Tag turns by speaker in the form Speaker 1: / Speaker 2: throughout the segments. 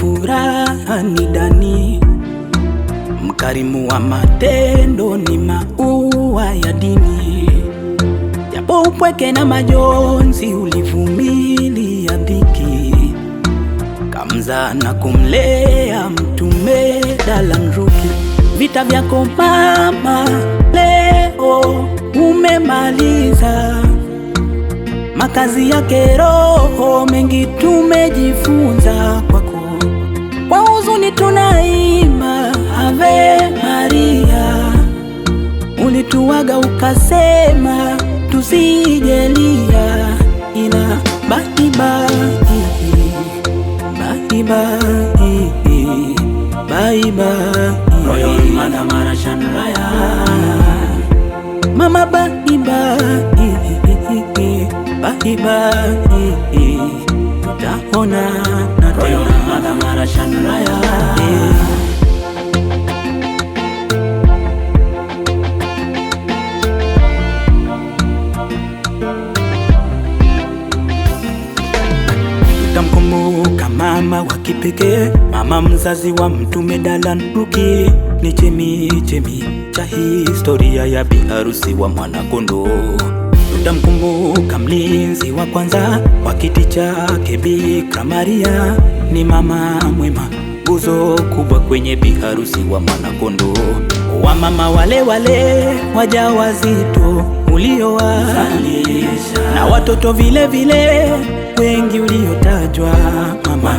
Speaker 1: furaha ni Dani, mkarimu wa matendo ni maua ya dini. Japo upweke na majonzi ulivumilia dhiki, kamzaa na kumlea Mtume Dalan Ruki. Vita vyako mama leo umemaliza, makazi yake roho mengi tumejifunza kwako. Kwa huzuni tunaimba Ave Maria, ulituaga ukasema tusijelia, ila bye bye, bye bye, bye bye. Royal Mother Mara Shanraya, mama bye bye, bye bye, utaona na Royal Mother Mara Shanraya. Tutamkumbuka mama wa kipekee, mama mzazi wa Mtume Dalan Ruki. Ni chemi cha historia ya biharusi wa Mwanakondoo. Tutamkumbuka mlinzi wa kwanza wa kiti chake Bikira Maria. Ni mama mwema, nguzo kubwa kwenye biharusi wa Mwanakondoo. Wa mama wale wajawazito uliowazalisha, na watoto vile wengi uliotajwa mama,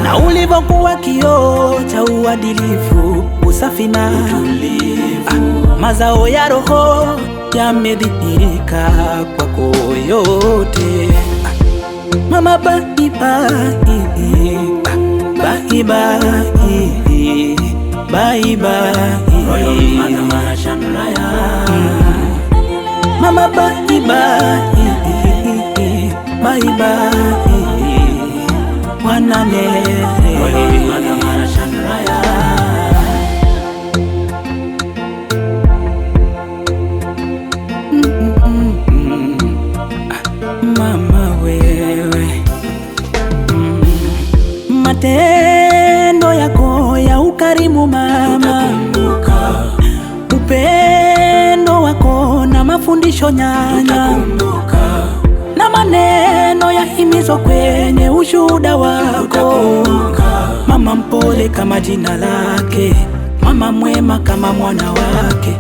Speaker 1: na ulivyokuwa kioo cha uadilifu, usafi na utulivu. Mazao ya Roho yamedhihirika kwako yote. Mama bye bye, bye bye, bye bye, Royal Mother Mara Shanraya. Mama bye bye, bye bye, wanane Royal Mother Mara Shanraya. Mama wewe, matendo yako ya ukarimu mama, upendo wako na mafundisho nyanya, na maneno ya himizo kwenye ushuhuda wako. Mama mpole kama jina lake, mama mwema kama mwana wake.